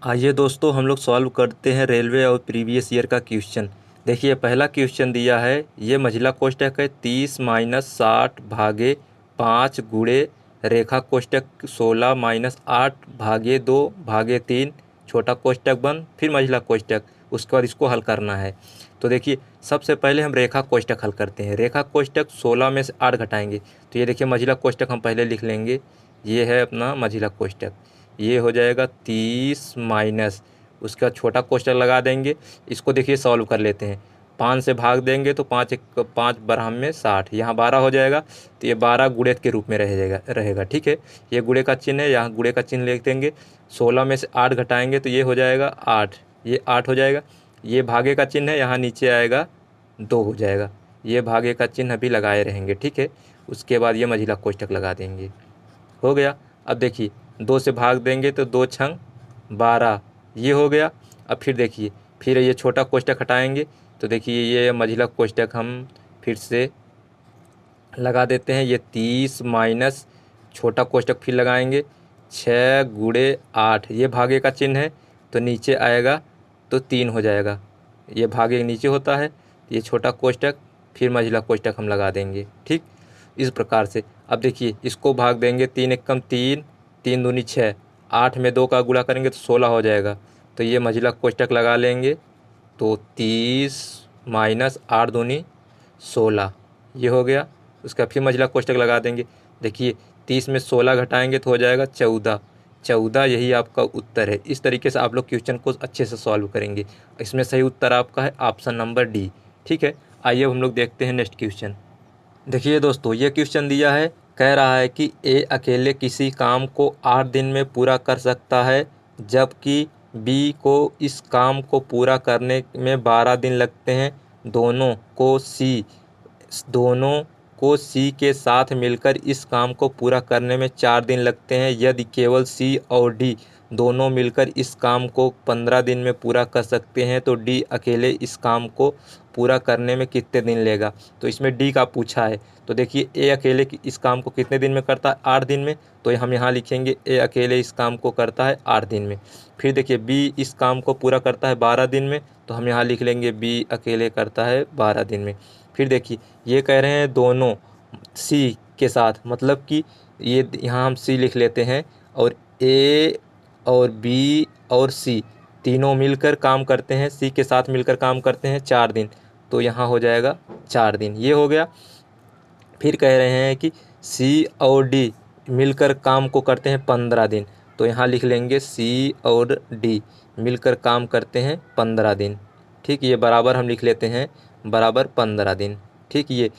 आइए दोस्तों, हम लोग सॉल्व करते हैं रेलवे और प्रीवियस ईयर का क्वेश्चन। देखिए, पहला क्वेश्चन दिया है, ये महिला कोष्टक है 30 - 60 भागे 5 गुणे रेखा कोष्टक 16 - 8 भागे 2 भागे 3 छोटा कोष्टक बंद, फिर महिला कोष्टक। उसके बाद इसको हल करना है। तो देखिए, सबसे पहले हम रेखा कोष्टक हल करते हैं। रेखा कोष्टक 16 में से 8 घटाएंगे तो ये देखिए महिला कोष्टक हम पहले लिख लेंगे। ये है अपना महिला कोष्टक। ये हो जाएगा 30 माइनस, उसका छोटा कोष्टक लगा देंगे। इसको देखिए सॉल्व कर लेते हैं। 5 से भाग देंगे तो 5 बरहम में 60, यहाँ 12 हो जाएगा। तो ये 12 गुणित के रूप में रहेगा। ठीक है, ये गुणे का चिन्ह है, यहाँ गुणे का चिन्ह लिख देंगे। 16 में से 8 घटाएंगे तो ये हो जाएगा 8, ये 8 हो जाएगा। ये भागे का चिन्ह है, यहाँ नीचे आएगा 2 हो जाएगा। ये भागे का चिन्ह भी लगाए रहेंगे। ठीक है, उसके बाद ये महिला कोष्टक लगा देंगे। हो गया। अब देखिए, 2 से भाग देंगे तो 2 छंग 12, ये हो गया। अब फिर देखिए, फिर ये छोटा कोष्टक हटाएंगे तो देखिए ये महिला कोष्टक हम फिर से लगा देते हैं। ये 30 माइनस छोटा कोष्टक फिर लगाएंगे, 6 गुणे 8, ये भागे का चिन्ह है तो नीचे आएगा तो 3 हो जाएगा। ये भागे नीचे होता है, ये छोटा कोष्टक फिर महिला कोष्टक हम लगा देंगे। ठीक, इस प्रकार से। अब देखिए, इसको भाग देंगे, 3 एकम 3, 3 दूनी 6, 8 में 2 का गुणा करेंगे तो 16 हो जाएगा। तो ये महिला कोष्टक लगा लेंगे तो 30 माइनस 8 दूनी 16, ये हो गया। उसका फिर महिला कोष्टक लगा देंगे। देखिए, 30 में 16 घटाएंगे तो हो जाएगा 14, 14 यही आपका उत्तर है। इस तरीके से आप लोग क्वेश्चन को अच्छे से सॉल्व करेंगे। इसमें सही उत्तर आपका है ऑप्शन नंबर डी। ठीक है, आइए हम लोग देखते हैं नेक्स्ट क्वेश्चन। देखिए दोस्तों, ये क्वेश्चन दिया है, कह रहा है कि ए अकेले किसी काम को 8 दिन में पूरा कर सकता है, जबकि बी को इस काम को पूरा करने में 12 दिन लगते हैं। दोनों को सी के साथ मिलकर इस काम को पूरा करने में 4 दिन लगते हैं। यदि केवल सी और डी दोनों मिलकर इस काम को 15 दिन में पूरा कर सकते हैं तो डी अकेले इस काम को पूरा करने में कितने दिन लेगा। तो इसमें डी का पूछा है। तो देखिए, ए अकेले इस काम को कितने दिन में करता है, 8 दिन में। तो हम यहाँ लिखेंगे ए अकेले इस काम को करता है 8 दिन में। फिर देखिए, बी इस काम को पूरा करता है 12 दिन में। तो हम यहाँ लिख लेंगे बी अकेले करता है 12 दिन में। फिर देखिए, ये कह रहे हैं दोनों सी के साथ, मतलब कि ये यहाँ हम सी लिख लेते हैं, और ए और बी और सी तीनों मिलकर काम करते हैं, सी के साथ मिलकर काम करते हैं 4 दिन। तो यहाँ हो जाएगा 4 दिन, ये हो गया। फिर कह रहे हैं कि सी और डी मिलकर काम को करते हैं 15 दिन। तो यहाँ लिख लेंगे सी और डी मिलकर काम करते हैं 15 दिन। ठीक, ये बराबर हम लिख लेते हैं, बराबर 15 दिन। ठीक, ये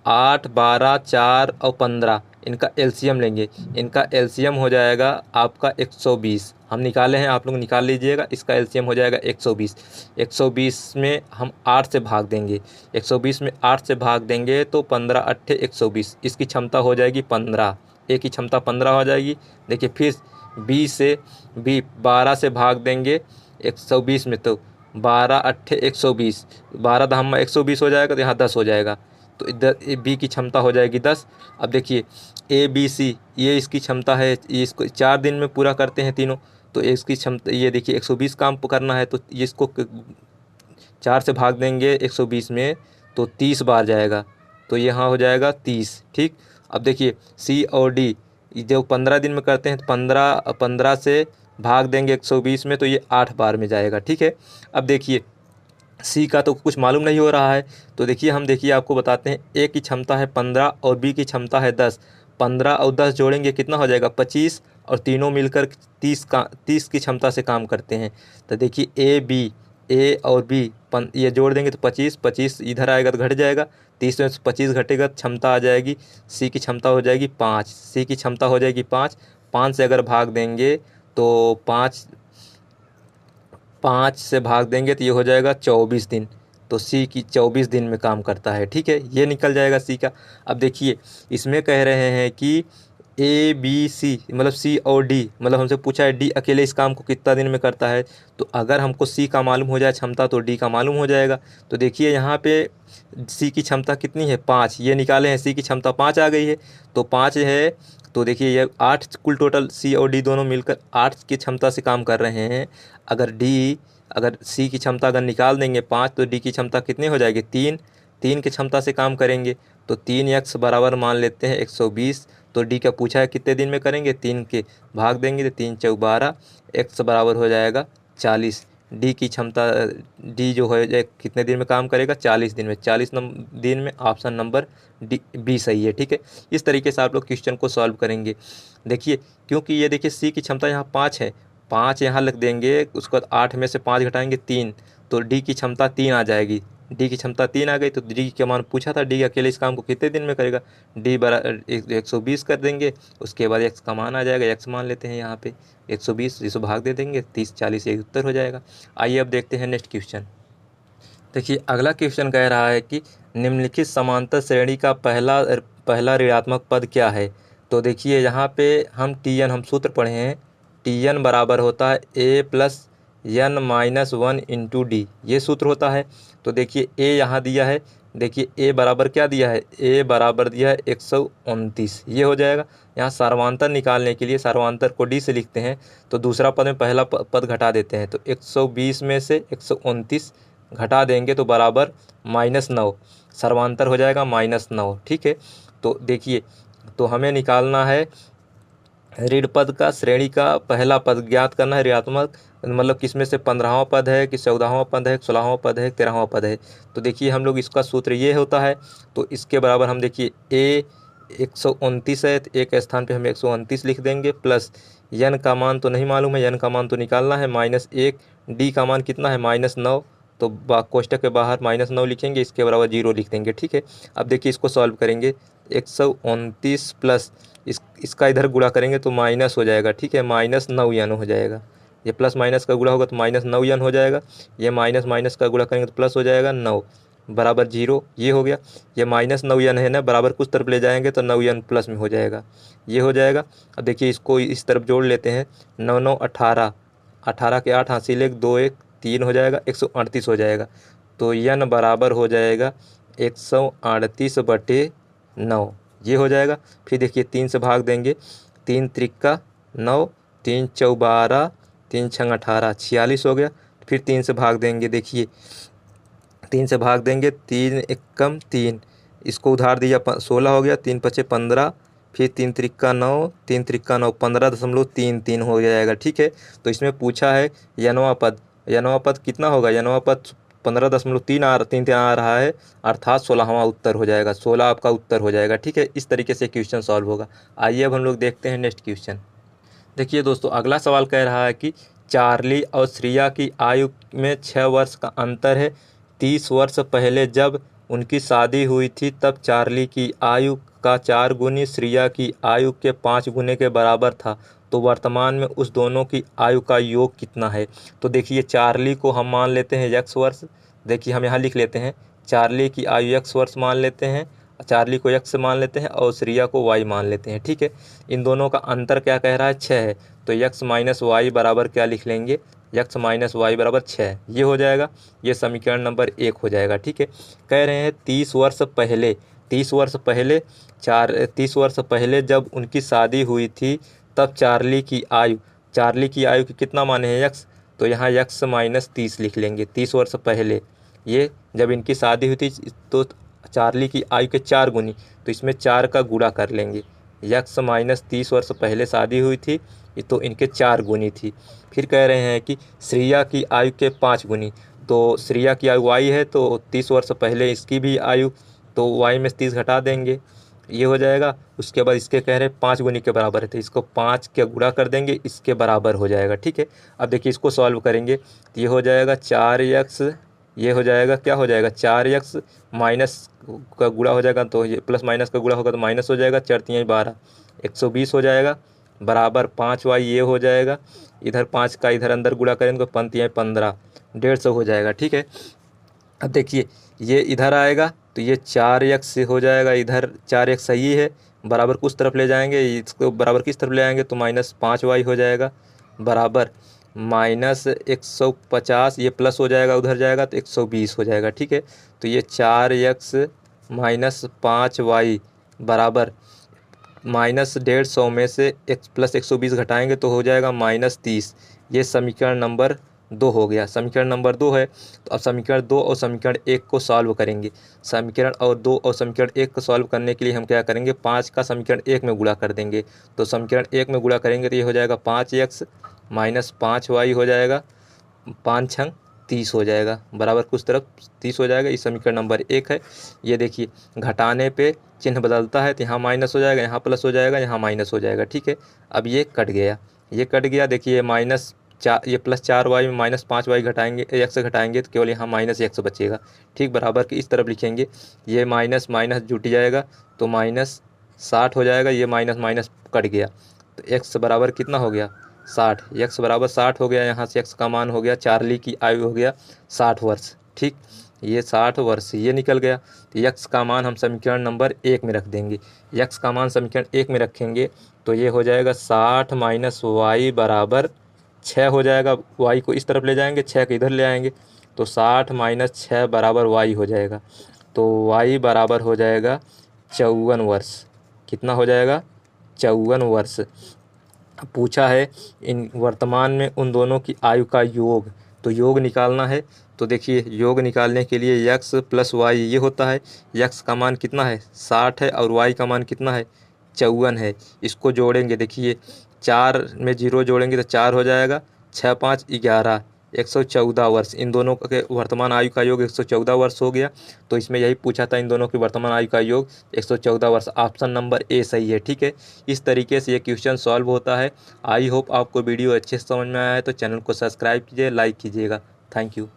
8, 12, 4 और 15 इनका एलसीएम लेंगे। इनका एलसीएम हो जाएगा आपका 120। हम निकाले हैं, आप लोग निकाल लीजिएगा। इसका एलसीएम हो जाएगा 120। 120 में हम 8 से भाग देंगे। 120 में 8 से भाग देंगे तो 15 अट्ठे 120, इसकी क्षमता हो जाएगी 15। ए की क्षमता 15 हो जाएगी। देखिए, फिर बी 12 से भाग देंगे 120 में तो 12 अट्ठे 120, 12 दहम 120 हो जाएगा तो यहाँ 10 हो जाएगा। तो इधर बी की क्षमता हो जाएगी 10। अब देखिए, ए बी सी ये इसकी क्षमता है, ये इसको 4 दिन में पूरा करते हैं तीनों। तो इसकी क्षमता ये देखिए 120 काम करना है तो ये इसको 4 से भाग देंगे 120 में तो 30 बार जाएगा। तो यहाँ हो जाएगा 30। ठीक, अब देखिए, सी और डी जो 15 दिन में करते हैं तो 15 से भाग देंगे 120 में तो ये 8 बार में जाएगा। ठीक है, अब देखिए, सी का तो कुछ मालूम नहीं हो रहा है। तो देखिए, हम देखिए आपको बताते हैं, ए की क्षमता है 15 और बी की क्षमता है 10। 15 और 10 जोड़ेंगे कितना हो जाएगा 25, और तीनों मिलकर 30 की क्षमता से काम करते हैं। तो देखिए, ए और बी ये जोड़ देंगे तो 25, 25 इधर आएगा तो घट जाएगा। 30 में 25 घटेगा, क्षमता आ जाएगी, सी की क्षमता हो जाएगी 5। सी की क्षमता हो जाएगी 5। 5 से अगर भाग देंगे तो 5 से भाग देंगे तो ये हो जाएगा 24 दिन। तो सी की 24 दिन में काम करता है। ठीक है, ये निकल जाएगा सी का। अब देखिए, इसमें कह रहे हैं कि ए बी सी मतलब सी और डी, मतलब हमसे पूछा है डी अकेले इस काम को कितना दिन में करता है। तो अगर हमको सी का मालूम हो जाए क्षमता तो डी का मालूम हो जाएगा। तो देखिए, यहाँ पे सी की क्षमता कितनी है 5, ये निकाले हैं, सी की क्षमता 5 आ गई है। तो 5 है तो देखिए ये 8 कुल टोटल सी और डी दोनों मिलकर 8 की क्षमता से काम कर रहे हैं। अगर सी की क्षमता अगर निकाल देंगे 5, तो डी की क्षमता कितनी हो जाएगी 3। 3 की क्षमता से काम करेंगे तो 3x बराबर मान लेते हैं 120। तो डी का पूछा है कितने दिन में करेंगे, 3 के भाग देंगे तो 3 चौक 12, x बराबर हो जाएगा 40। डी की क्षमता डी जो है कितने दिन में काम करेगा, 40 दिन में। 40 दिन में ऑप्शन नंबर बी सही है। ठीक है, इस तरीके से आप लोग क्वेश्चन को सॉल्व करेंगे। देखिए क्योंकि ये देखिए सी की क्षमता यहाँ 5 है, 5 यहाँ लिख देंगे, उसके बाद 8 में से 5 घटाएंगे 3, तो डी की क्षमता 3 आ जाएगी। डी की क्षमता 3 आ गई तो डी का मान पूछा था, डी अकेले इस काम को कितने दिन में करेगा, डी बराबर 120 कर देंगे। उसके बाद एक्स का मान आ जाएगा, एक्स मान लेते हैं यहाँ पे 120, इसको भाग दे देंगे 30 40, ये उत्तर हो जाएगा। आइए अब देखते हैं नेक्स्ट क्वेश्चन। देखिए अगला क्वेश्चन कह रहा है कि निम्नलिखित समांतर श्रेणी का पहला ऋणात्मक पद क्या है। तो देखिए यहाँ पे हम हम सूत्र पढ़े हैं, Tn बराबर होता है a plus n minus 1 into D, ये सूत्र होता है। तो देखिए a यहाँ दिया है, देखिए a बराबर क्या दिया है, a बराबर दिया है 129, ये हो जाएगा। यहाँ सर्वांतर निकालने के लिए सर्वांतर को d से लिखते हैं, तो दूसरा पद में पहला पद घटा देते हैं, तो 120 में से 129 घटा देंगे तो बराबर -9, सर्वांतर हो जाएगा -9। ठीक है, तो देखिए तो हमें निकालना है ऋण पद का, श्रेणी का पहला पद ज्ञात करना है, ऋणात्मक मतलब किसमें से 15वां पद है कि 14वां पद है, 16वां पद है, 13वां पद है। तो देखिए हम लोग इसका सूत्र ये होता है, तो इसके बराबर हम देखिए a 129 है, तो एक स्थान पे हम 129 लिख देंगे, प्लस n का मान तो नहीं मालूम है, n का मान तो निकालना है -1, d का मान कितना है -9, तो कोष्टक के बाहर -9 लिखेंगे, इसके बराबर 0 लिख देंगे। ठीक है, अब देखिए इसको सॉल्व करेंगे, 129 प्लस इसका इधर गुणा करेंगे तो माइनस हो जाएगा। ठीक है, -9n हो जाएगा, ये प्लस माइनस का गुणा होगा तो -9n हो जाएगा, ये माइनस माइनस का गुणा करेंगे तो प्लस हो जाएगा 9 बराबर 0, ये हो गया। ये -9n है ना, बराबर कुछ तरफ ले जाएंगे तो 9n प्लस में हो जाएगा, ये हो जाएगा। अब देखिए इसको इस तरफ जोड़ लेते हैं, 9 9 18, 18 के 8 हासिल 1 2 1 3 हो जाएगा, 138 हो जाएगा। तो n बराबर हो जाएगा 138/9, ये हो जाएगा। फिर देखिए 3 से भाग देंगे, 3 त्रिका 9, 3 चौ 12, 3 छंग 18, 46 हो गया। फिर 3 से भाग देंगे, देखिए 3 से भाग देंगे, 3 एकम 3, इसको उधार दिया 16 हो गया, 3 पचे 15, फिर 3 त्रिका 9, 3 त्रिका 9, 15.33 हो जाएगा। ठीक है, तो इसमें पूछा है यनवा पद कितना होगा, यनवा पद 15.3 आ रहा है, अर्थात 16वां उत्तर हो जाएगा, 16 आपका उत्तर हो जाएगा। ठीक है, इस तरीके से क्वेश्चन सॉल्व होगा। आइए अब हम लोग देखते हैं नेक्स्ट क्वेश्चन। देखिए दोस्तों अगला सवाल कह रहा है कि चार्ली और श्रिया की आयु में 6 वर्ष का अंतर है। 30 वर्ष पहले जब उनकी शादी हुई थी तब चार्ली की आयु का 4 गुनी श्रिया की आयु के 5 गुने के बराबर था, तो वर्तमान में उस दोनों की आयु का योग कितना है। तो देखिए चार्ली को हम मान लेते हैं x वर्ष, देखिए हम यहाँ लिख लेते हैं चार्ली की आयु x वर्ष मान लेते हैं, चार्ली को x मान लेते हैं और श्रिया को y मान लेते हैं। ठीक है, इन दोनों का अंतर क्या कह रहा है, 6 है, तो x माइनस वाई बराबर क्या लिख लेंगे, x माइनस वाई बराबर 6, ये हो जाएगा, ये समीकरण नंबर 1 हो जाएगा। ठीक है, कह रहे हैं 30 वर्ष पहले जब उनकी शादी हुई थी तब चार्ली की आयु की कितना माने हैं x, तो यहाँ x माइनस 30 लिख लेंगे। 30 वर्ष पहले, ये जब इनकी शादी हुई थी तो चार्ली की आयु के 4 गुनी, तो इसमें 4 का गुणा कर लेंगे, x माइनस 30 वर्ष पहले शादी हुई थी तो इनके 4 गुनी थी। फिर कह रहे हैं कि श्रिया की आयु के 5 गुनी, तो श्रिया की आयु y है तो 30 वर्ष पहले इसकी भी आयु, तो y में 30 घटा देंगे, ये हो जाएगा। उसके बाद इसके कह रहे हैं 5 गुनी के बराबर है, तो इसको 5 के गुणा कर देंगे, इसके बराबर हो जाएगा। ठीक है, अब देखिए इसको सॉल्व करेंगे तो ये हो जाएगा 4x, ये हो जाएगा क्या हो जाएगा 4x माइनस का गुणा हो जाएगा, तो ये प्लस माइनस का गुणा होगा तो माइनस हो जाएगा, 4 3 12, 120 हो जाएगा, बराबर 5y, ये हो जाएगा। इधर 5 का इधर अंदर गुणा करेंगे तो 5 3 15, 150 हो जाएगा। ठीक है, अब देखिए ये इधर आएगा तो ये 4x हो जाएगा, इधर 4x सही है, बराबर कुछ तरफ ले जाएंगे, इसको बराबर किस तरफ ले आएंगे तो -5y हो जाएगा, बराबर -150, ये प्लस हो जाएगा, उधर जाएगा तो 120 हो जाएगा। ठीक है, तो ये 4x माइनस 5y बराबर -150 में से +120 घटाएंगे तो हो जाएगा -30। ये समीकरण नंबर 2 हो गया। समीकरण नंबर 2 है, तो अब समीकरण 2 और समीकरण 1 को सॉल्व करेंगे। समीकरण और 2 और समीकरण 1 को सॉल्व करने के लिए हम क्या करेंगे, 5 का समीकरण 1 में गुणा कर देंगे। तो समीकरण 1 में गुणा करेंगे तो ये हो जाएगा 5x - 5y हो जाएगा, 5 छंग 30 हो जाएगा, बराबर कुछ तरफ 30 हो जाएगा। ये समीकरण नंबर 1 है। ये देखिए घटाने पे चिन्ह बदलता है, तो यहाँ माइनस हो जाएगा, यहाँ प्लस हो जाएगा, यहाँ माइनस हो जाएगा। ठीक है, अब ये कट गया, ये कट गया। देखिए ये +4y में -5y घटाएंगे, x घटाएंगे तो केवल यहाँ -x बचेगा। ठीक, बराबर के इस तरफ लिखेंगे, ये माइनस माइनस जुट जाएगा तो -60 हो जाएगा। ये माइनस माइनस कट गया तो x बराबर कितना हो गया, 60। x बराबर 60 हो गया। यहाँ से x का मान हो गया, चार्ली की आयु हो गया 60 वर्ष। ठीक, ये 60 वर्ष ये निकल गया। तो x का मान हम समीकरण नंबर 1 में रख देंगे। x का मान समीकरण 1 में रखेंगे तो ये हो जाएगा 60 - y बराबर 6 हो जाएगा। y को इस तरफ ले जाएंगे, 6 को इधर ले आएंगे तो 60 - 6 बराबर y हो जाएगा। तो y बराबर हो जाएगा 54 वर्ष। कितना हो जाएगा, 54 वर्ष। पूछा है इन वर्तमान में उन दोनों की आयु का योग, तो योग निकालना है। तो देखिए योग निकालने के लिए x + y ये होता है। x का मान कितना है, 60 है, और y का मान कितना है, 54 है। इसको जोड़ेंगे, देखिए 4 में 0 जोड़ेंगे तो 4 हो जाएगा, 6 × 5 = 11, 114 वर्ष। इन दोनों के वर्तमान आयु का योग 114 वर्ष हो गया। तो इसमें यही पूछा था, इन दोनों की वर्तमान आयु का योग 114 वर्ष। ऑप्शन नंबर ए सही है। ठीक है, इस तरीके से ये क्वेश्चन सॉल्व होता है। आई होप आपको वीडियो अच्छे से समझ में आया है, तो चैनल को सब्सक्राइब कीजिए, लाइक कीजिएगा। Thank you.